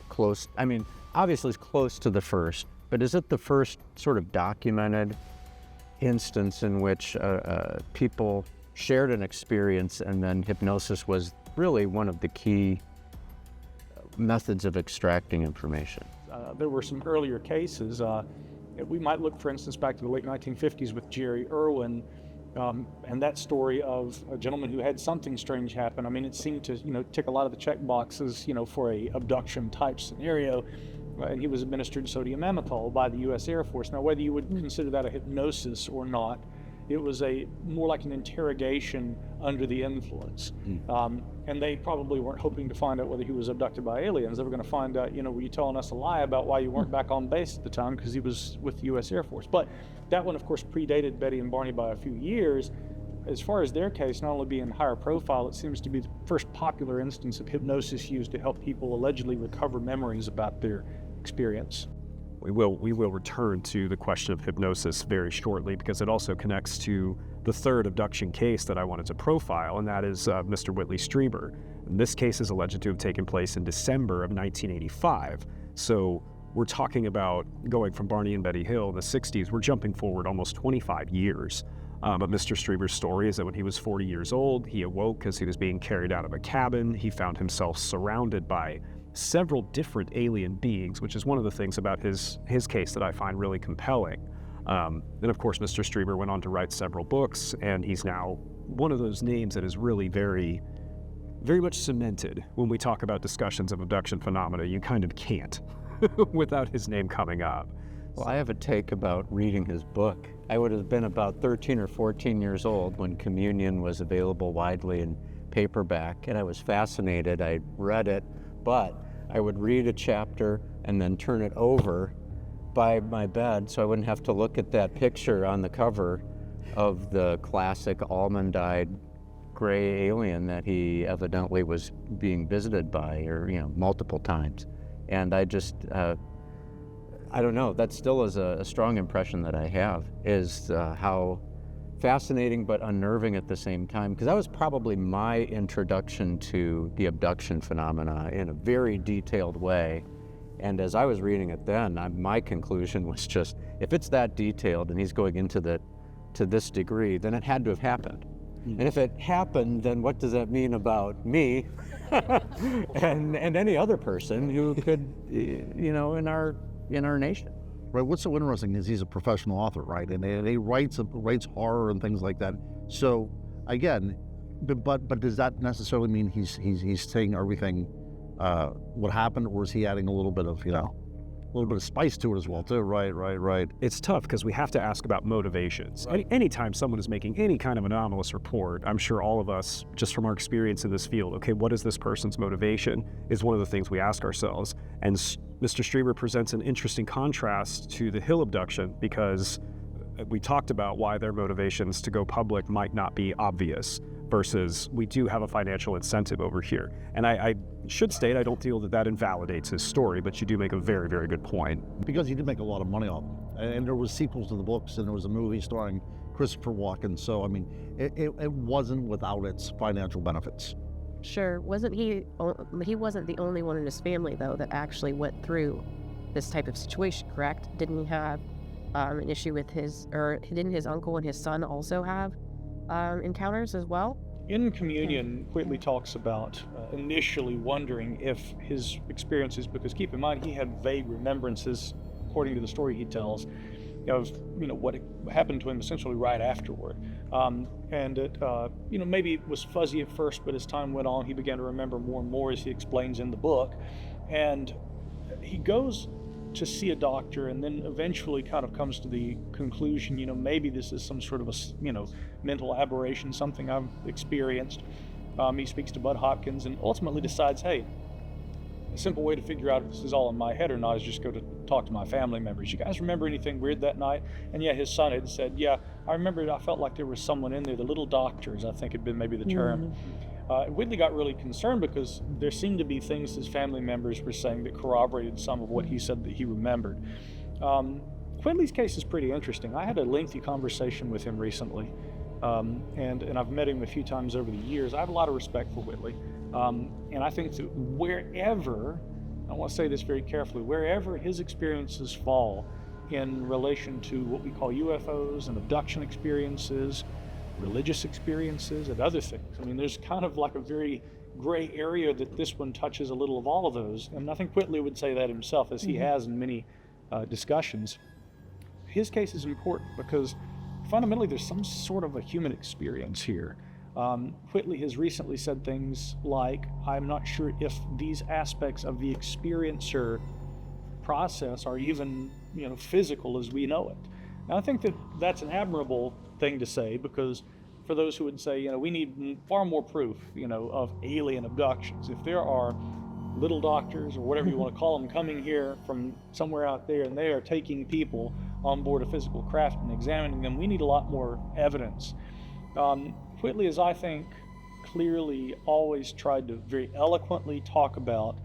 [SPEAKER 5] Close, I mean, obviously it's close to the first, but is it the first sort of documented instance in which people shared an experience and then hypnosis was really one of the key methods of extracting information?
[SPEAKER 3] There were some earlier cases. We might look, for instance, back to the late 1950s with Jerry Irwin, and that story of a gentleman who had something strange happen. I mean, it seemed to, tick a lot of the check boxes, for a abduction type scenario. And he was administered sodium amytal by the U.S. Air Force. Now, whether you would consider that a hypnosis or not, it was more like an interrogation under the influence. And they probably weren't hoping to find out whether he was abducted by aliens. They were going to find out, were you telling us a lie about why you weren't back on base at the time, because he was with the U.S. Air Force. But that one, of course, predated Betty and Barney by a few years. As far as their case, not only being higher profile, it seems to be the first popular instance of hypnosis used to help people allegedly recover memories about their experience.
[SPEAKER 1] We will return to the question of hypnosis very shortly, because it also connects to the third abduction case that I wanted to profile, and that is Mr. Whitley Strieber. And this case is alleged to have taken place in December of 1985. So we're talking about going from Barney and Betty Hill in the 60s. We're jumping forward almost 25 years. But Mr. Strieber's story is that when he was 40 years old, he awoke as he was being carried out of a cabin. He found himself surrounded by several different alien beings, which is one of the things about his case that I find really compelling. And of course, Mr. Strieber went on to write several books, and he's now one of those names that is really very, very much cemented when we talk about discussions of abduction phenomena. You kind of can't without his name coming up.
[SPEAKER 5] Well, I have a take about reading his book. I would have been about 13 or 14 years old when Communion was available widely in paperback, and I was fascinated. I read it, but I would read a chapter and then turn it over by my bed so I wouldn't have to look at that picture on the cover of the classic almond-eyed gray alien that he evidently was being visited by, or multiple times. And I just, I don't know, that still is a strong impression that I have, is how fascinating but unnerving at the same time, because that was probably my introduction to the abduction phenomena in a very detailed way. And as I was reading it then, my conclusion was just, if it's that detailed and he's going into to this degree, then it had to have happened. And if it happened, then what does that mean about me and any other person who could, in our nation?
[SPEAKER 4] Right. What's so interesting is he's a professional author, right? And he writes horror and things like that. So again, but does that necessarily mean he's saying everything what happened, or is he adding a little bit of spice to it as well too? Right.
[SPEAKER 1] It's tough because we have to ask about motivations.
[SPEAKER 4] Right.
[SPEAKER 1] Anytime someone is making any kind of anomalous report, I'm sure all of us, just from our experience in this field, okay, what is this person's motivation, is one of the things we ask ourselves. And Mr. Strieber presents an interesting contrast to the Hill abduction, because we talked about why their motivations to go public might not be obvious, versus we do have a financial incentive over here. And I should state, I don't feel that invalidates his story, but you do make a very, very good point.
[SPEAKER 4] Because he did make a lot of money off it. And there was sequels to the books, and there was a movie starring Christopher Walken. So, I mean, it wasn't without its financial benefits.
[SPEAKER 6] Sure. He wasn't the only one in his family, though, that actually went through this type of situation, correct? Didn't he have an issue with didn't his uncle and his son also have encounters as well?
[SPEAKER 3] In Communion, Whitley talks about initially wondering if his experiences, because keep in mind he had vague remembrances, according to the story he tells, of what happened to him essentially right afterward, and it maybe it was fuzzy at first, but as time went on, he began to remember more and more, as he explains in the book, and he goes to see a doctor, and then eventually kind of comes to the conclusion, maybe this is some sort of a mental aberration, something I've experienced. He speaks to Bud Hopkins and ultimately decides, hey, a simple way to figure out if this is all in my head or not is just go to talk to my family members. You guys remember anything weird that night? And yeah, his son had said, yeah, I remember I felt like there was someone in there, the little doctors, I think had been maybe the term. Whitley got really concerned because there seemed to be things his family members were saying that corroborated some of what he said that he remembered. Whitley's case is pretty interesting. I had a lengthy conversation with him recently, and I've met him a few times over the years. I have a lot of respect for Whitley, and I think that wherever, I want to say this very carefully, wherever his experiences fall in relation to what we call UFOs and abduction experiences, religious experiences, and other things. I mean, there's kind of like a very gray area that this one touches a little of all of those, and I think Whitley would say that himself, as he has in many discussions. His case is important because fundamentally there's some sort of a human experience here. Whitley has recently said things like, I'm not sure if these aspects of the experiencer process are even physical as we know it. And I think that that's an admirable thing to say, because for those who would say, we need far more proof, of alien abductions. If there are little doctors or whatever you want to call them coming here from somewhere out there and they are taking people on board a physical craft and examining them, we need a lot more evidence. Whitley has, I think, clearly always tried to very eloquently talk about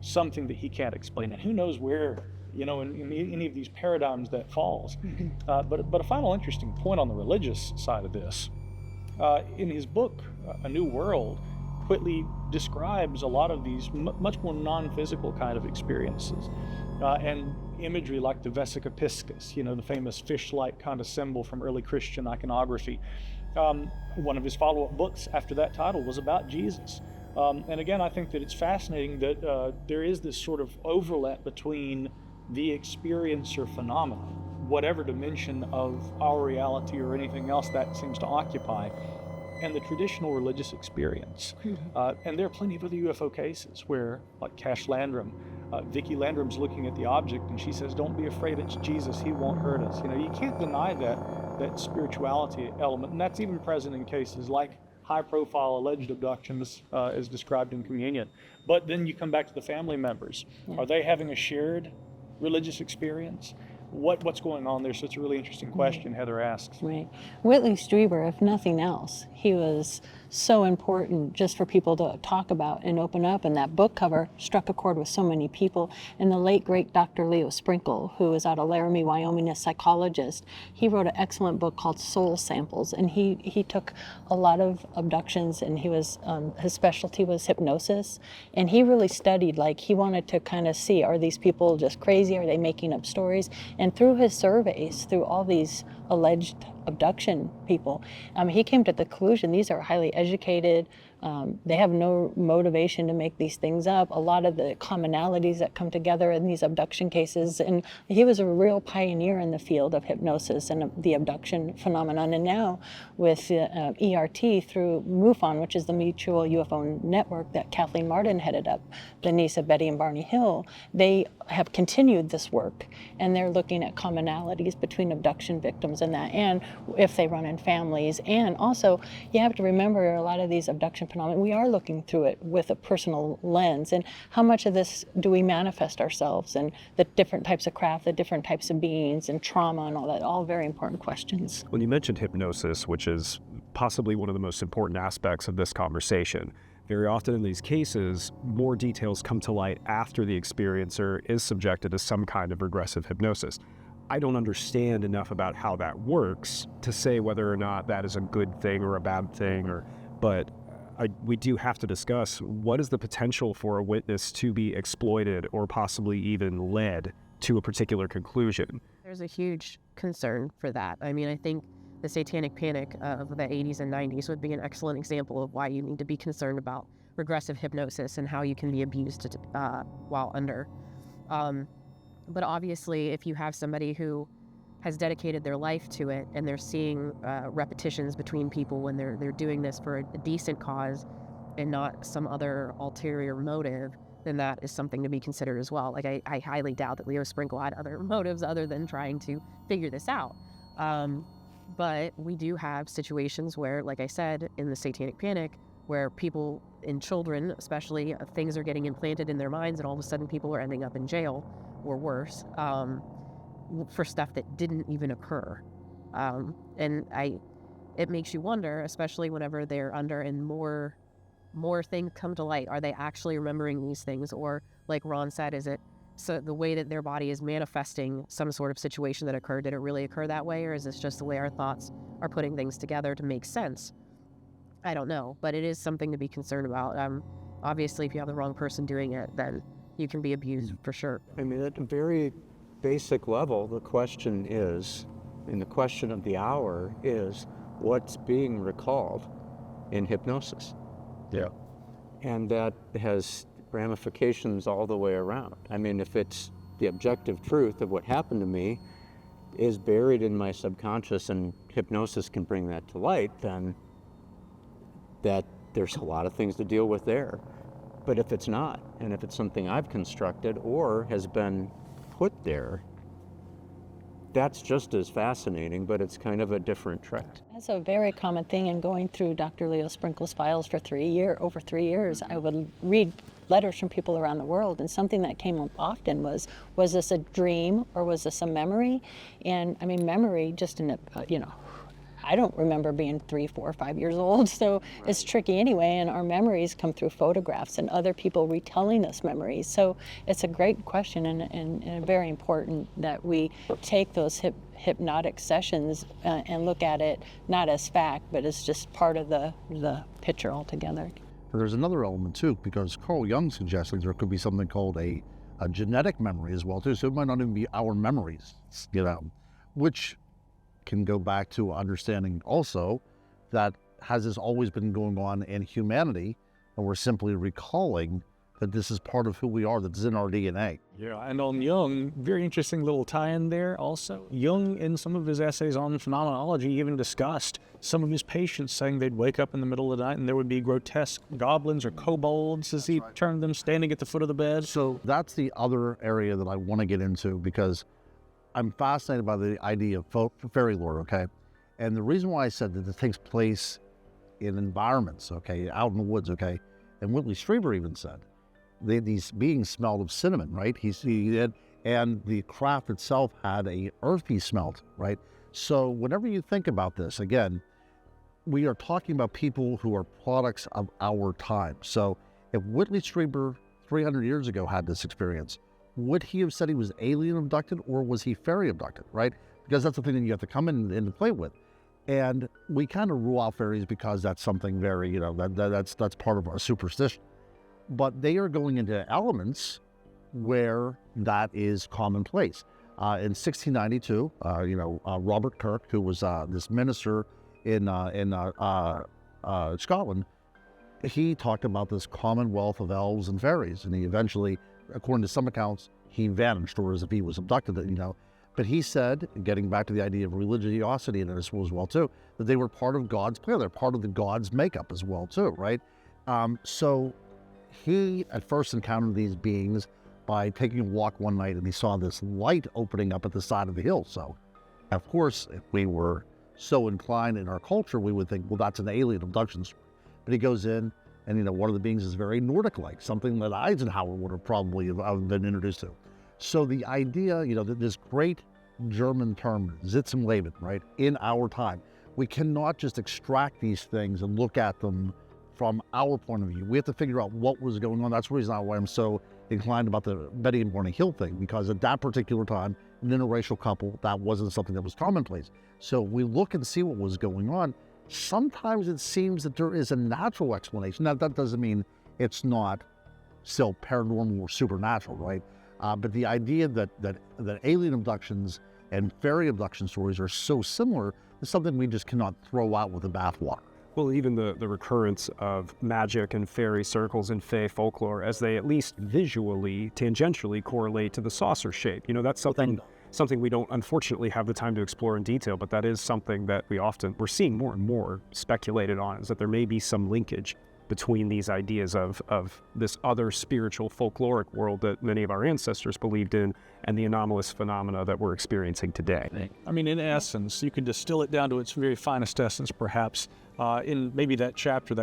[SPEAKER 3] something that he can't explain, and who knows where in any of these paradigms that falls. But a final interesting point on the religious side of this. In his book, A New World, Whitley describes a lot of these much more non-physical kind of experiences, and imagery like the vesica piscis, the famous fish-like kind of symbol from early Christian iconography. One of his follow-up books after that title was about Jesus. And again, I think that it's fascinating that there is this sort of overlap between the experiencer phenomena, whatever dimension of our reality or anything else that seems to occupy, and the traditional religious experience. And there are plenty of other UFO cases where, like Cash Landrum, Vicki Landrum's looking at the object and she says, "Don't be afraid, it's Jesus, he won't hurt us." You know, you can't deny that spirituality element, and that's even present in cases like high-profile alleged abductions as described in Communion. But then you come back to the family members.
[SPEAKER 2] Yeah.
[SPEAKER 3] Are they having a shared religious experience? What's going on there? So it's a really interesting question Heather asks.
[SPEAKER 2] Right. Whitley Strieber, if nothing else, he was so important just for people to talk about and open up. And that book cover struck a chord with so many people. And the late, great Dr. Leo Sprinkle, who is out of Laramie, Wyoming, a psychologist, he wrote an excellent book called Soul Samples. And he took a lot of abductions, and he was, his specialty was hypnosis. And he really studied, like, he wanted to kind of see, are these people just crazy? Are they making up stories? And through his surveys, through all these alleged abduction people, he came to the conclusion these are highly educated. They have no motivation to make these things up. A lot of the commonalities that come together in these abduction cases, and he was a real pioneer in the field of hypnosis and the abduction phenomenon. And now with ERT through MUFON, which is the Mutual UFO Network that Kathleen Martin headed up, the niece of Betty and Barney Hill, they have continued this work, and they're looking at commonalities between abduction victims and that, and if they run in families. And also, you have to remember, a lot of these abduction phenomena, we are looking through it with a personal lens, and how much of this do we manifest ourselves, and the different types of craft, the different types of beings, and trauma and all that, all very important questions.
[SPEAKER 1] When you mentioned hypnosis, which is possibly one of the most important aspects of this conversation, very often in these cases, more details come to light after the experiencer is subjected to some kind of regressive hypnosis. I don't understand enough about how that works to say whether or not that is a good thing or a bad thing, but we do have to discuss what is the potential for a witness to be exploited or possibly even led to a particular conclusion.
[SPEAKER 6] There's a huge concern for that. I mean, I think the satanic panic of the 80s and 90s would be an excellent example of why you need to be concerned about regressive hypnosis and how you can be abused while under. But obviously, if you have somebody who has dedicated their life to it and they're seeing repetitions between people when they're doing this for a decent cause and not some other ulterior motive, then that is something to be considered as well. Like, I highly doubt that Leo Sprinkle had other motives other than trying to figure this out. But we do have situations where, like I said, in the satanic panic, where people and children, especially, things are getting implanted in their minds, and all of a sudden people are ending up in jail or worse for stuff that didn't even occur. And it makes you wonder, especially whenever they're under and more things come to light. Are they actually remembering these things? Or, like Ron said, is it so the way that their body is manifesting some sort of situation that occurred, did it really occur that way? Or is this just the way our thoughts are putting things together to make sense? I don't know, but it is something to be concerned about. Obviously, if you have the wrong person doing it, then you can be abused for sure.
[SPEAKER 5] I mean, at a very basic level, the question is, and the question of the hour is, what's being recalled in hypnosis?
[SPEAKER 4] Yeah.
[SPEAKER 5] And that has ramifications all the way around. I mean, if it's the objective truth of what happened to me is buried in my subconscious and hypnosis can bring that to light, then that there's a lot of things to deal with there. But if it's not, and if it's something I've constructed or has been put there, that's just as fascinating, but it's kind of a different trick.
[SPEAKER 2] That's a very common thing in going through Dr. Leo Sprinkle's files for over 3 years. I would read letters from people around the world, and something that came up often was this a dream or was this a memory? And I mean, memory just in a, I don't remember being 3, 4, 5 years old, so it's tricky anyway, and our memories come through photographs and other people retelling us memories. So it's a great question and very important that we take those hypnotic sessions and look at it not as fact, but as just part of the picture altogether.
[SPEAKER 4] There's another element too, because Carl Jung suggested there could be something called a genetic memory as well too, so it might not even be our memories, which can go back to understanding also that has this always been going on in humanity, and we're simply recalling that this is part of who we are, that's in our DNA.
[SPEAKER 3] Yeah, and on Jung, very interesting little tie-in there also. Jung, in some of his essays on phenomenology, even discussed some of his patients saying they'd wake up in the middle of the night and there would be grotesque goblins or kobolds, as he termed them, standing at the foot of the bed.
[SPEAKER 4] So that's the other area that I want to get into, because I'm fascinated by the idea of fairy lore, okay? And the reason why I said that it takes place in environments, okay, out in the woods, okay? And Whitley Strieber even said, these beings smelled of cinnamon, right? He did, and the craft itself had a earthy smell, right? So whenever you think about this, again, we are talking about people who are products of our time. So if Whitley Strieber 300 years ago had this experience, would he have said he was alien abducted, or was he fairy abducted, right? Because that's the thing that you have to come into play with. And we kind of rule out fairies because that's something very, that's part of our superstition. But they are going into elements where that is commonplace. In 1692, Robert Kirk, who was this minister in Scotland, he talked about this commonwealth of elves and fairies, and he eventually, according to some accounts, he vanished, or as if he was abducted, But he said, getting back to the idea of religiosity in it as well too, that they were part of God's plan. They're part of the God's makeup as well too, right? So he at first encountered these beings by taking a walk one night, and he saw this light opening up at the side of the hill. So, of course, if we were so inclined in our culture, we would think, well, that's an alien abduction story. But he goes in, and one of the beings is very Nordic-like, something that Eisenhower would have probably have been introduced to. So the idea, that this great German term, Sitzenleben, right, in our time, we cannot just extract these things and look at them from our point of view. We have to figure out what was going on. That's the reason why I'm so inclined about the Betty and Barney Hill thing, because at that particular time, an interracial couple, that wasn't something that was commonplace. So we look and see what was going on. Sometimes it seems that there is a natural explanation. Now, that doesn't mean it's not still paranormal or supernatural, right? But the idea that alien abductions and fairy abduction stories are so similar is something we just cannot throw out with the bathwater.
[SPEAKER 1] Well, even the recurrence of magic and fairy circles in Fey folklore, as they at least visually, tangentially correlate to the saucer shape. That's something we don't, unfortunately, have the time to explore in detail, but that is something that we're seeing more and more speculated on, is that there may be some linkage between these ideas of this other spiritual folkloric world that many of our ancestors believed in and the anomalous phenomena that we're experiencing today.
[SPEAKER 3] I mean, in essence, you could distill it down to its very finest essence, perhaps, in maybe that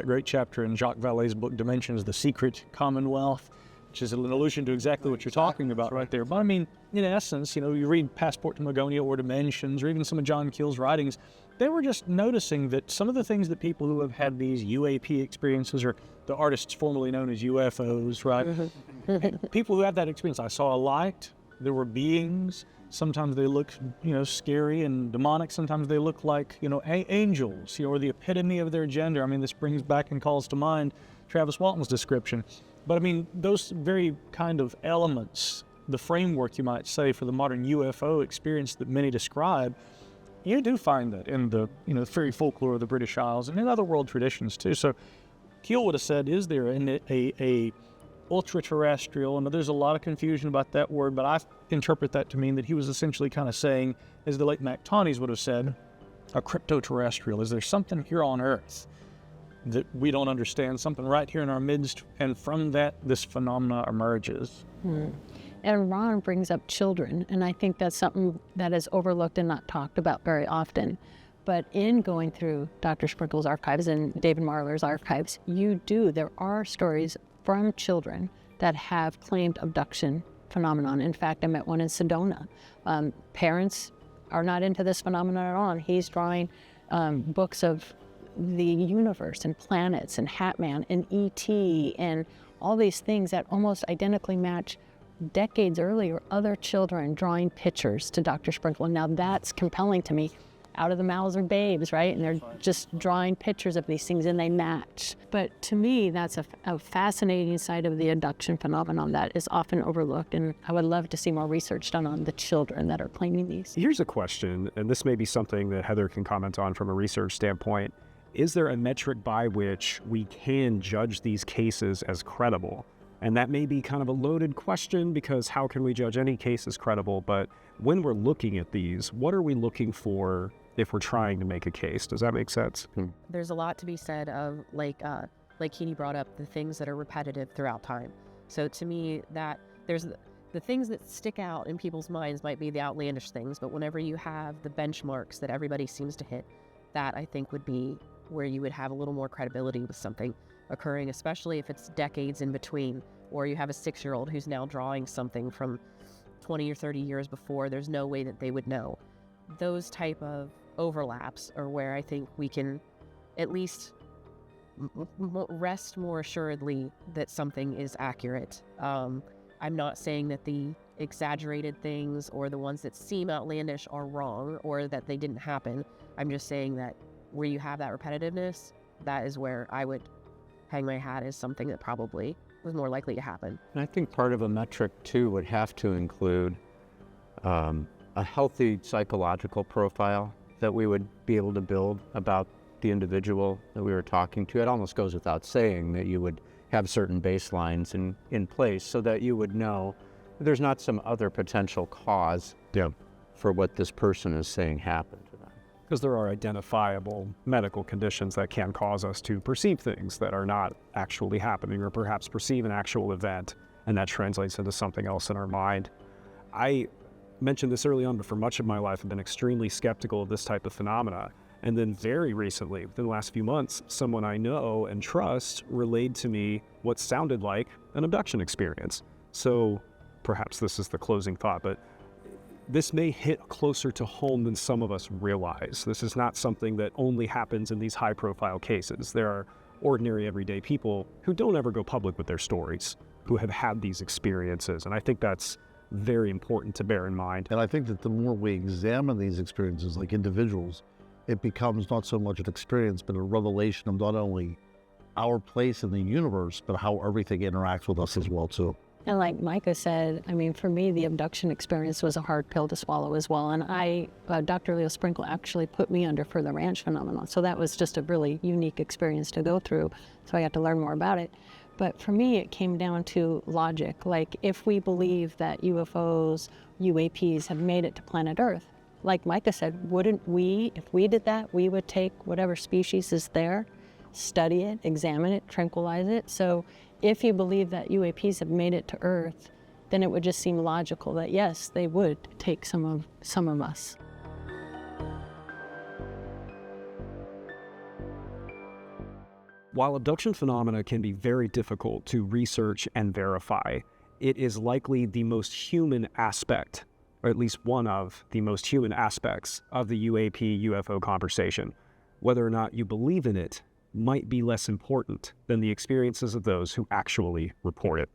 [SPEAKER 3] great chapter in Jacques Vallée's book, Dimensions, The Secret Commonwealth, which is an allusion to exactly what you're talking about right there. But I mean, in essence, you read Passport to Magonia or Dimensions, or even some of John Keel's writings, they were just noticing that some of the things that people who have had these UAP experiences, or the artists formerly known as UFOs, right? People who have that experience, I saw a light, there were beings, sometimes they look, scary and demonic, sometimes they look like, angels, or the epitome of their gender. I mean, this brings back and calls to mind Travis Walton's description. But I mean, those very kind of elements, the framework, you might say, for the modern UFO experience that many describe, you do find that in the fairy folklore of the British Isles and in other world traditions too. So Keel would have said, is there a ultra-terrestrial, and there's a lot of confusion about that word, but I interpret that to mean that he was essentially kind of saying, as the late Mac Tawney's would have said, a crypto-terrestrial. Is there something here on Earth that we don't understand, something right here in our midst, and from that this phenomena emerges?
[SPEAKER 2] And Ron brings up children, and I think that's something that is overlooked and not talked about very often. But in going through Dr. Sprinkle's archives and David Marler's archives, there are stories from children that have claimed abduction phenomenon. In fact, I met one in Sedona. Parents are not into this phenomenon at all, and he's drawing books of the universe and planets and Hatman and E.T. and all these things that almost identically match decades earlier other children drawing pictures to Dr. Sprinkle. And now that's compelling to me. Out of the mouths of babes, right? And they're just drawing pictures of these things and they match. But to me, that's a fascinating side of the abduction phenomenon that is often overlooked. And I would love to see more research done on the children that are claiming these.
[SPEAKER 1] Here's a question, and this may be something that Heather can comment on from a research standpoint. Is there a metric by which we can judge these cases as credible? And that may be kind of a loaded question, because how can we judge any case as credible? But when we're looking at these, what are we looking for if we're trying to make a case? Does that make sense?
[SPEAKER 6] There's a lot to be said of, like Keeney brought up, the things that are repetitive throughout time. So to me, that there's the things that stick out in people's minds might be the outlandish things, but whenever you have the benchmarks that everybody seems to hit, that I think would be where you would have a little more credibility with something occurring, especially if it's decades in between, or you have a 6-year-old who's now drawing something from 20 or 30 years before. There's no way that they would know. Those type of overlaps are where I think we can at least rest more assuredly that something is accurate. I'm not saying that the exaggerated things or the ones that seem outlandish are wrong or that they didn't happen. I'm just saying that where you have that repetitiveness, that is where I would hang my hat as something that probably was more likely to happen.
[SPEAKER 5] And I think part of a metric too would have to include a healthy psychological profile that we would be able to build about the individual that we were talking to. It almost goes without saying that you would have certain baselines in place so that you would know there's not some other potential cause for what this person is saying happened to them.
[SPEAKER 1] Because there are identifiable medical conditions that can cause us to perceive things that are not actually happening, or perhaps perceive an actual event, and that translates into something else in our mind. I mentioned this early on, but for much of my life, I've been extremely skeptical of this type of phenomena. And then very recently, within the last few months, someone I know and trust relayed to me what sounded like an abduction experience. So perhaps this is the closing thought, but this may hit closer to home than some of us realize. This is not something that only happens in these high-profile cases. There are ordinary, everyday people who don't ever go public with their stories, who have had these experiences. And I think that's very important to bear in mind.
[SPEAKER 4] And I think that the more we examine these experiences like individuals, it becomes not so much an experience, but a revelation of not only our place in the universe, but how everything interacts with us as well, too.
[SPEAKER 2] And like Micah said, I mean, for me, the abduction experience was a hard pill to swallow as well. And Dr. Leo Sprinkle actually put me under for the ranch phenomenon. So that was just a really unique experience to go through. So I got to learn more about it. But for me, it came down to logic. Like, if we believe that UFOs, UAPs have made it to planet Earth, like Micah said, wouldn't we, if we did that, we would take whatever species is there, study it, examine it, tranquilize it. So if you believe that UAPs have made it to Earth, then it would just seem logical that yes, they would take some of us.
[SPEAKER 1] While abduction phenomena can be very difficult to research and verify, it is likely the most human aspect, or at least one of the most human aspects of the UAP-UFO conversation. Whether or not you believe in it might be less important than the experiences of those who actually report it.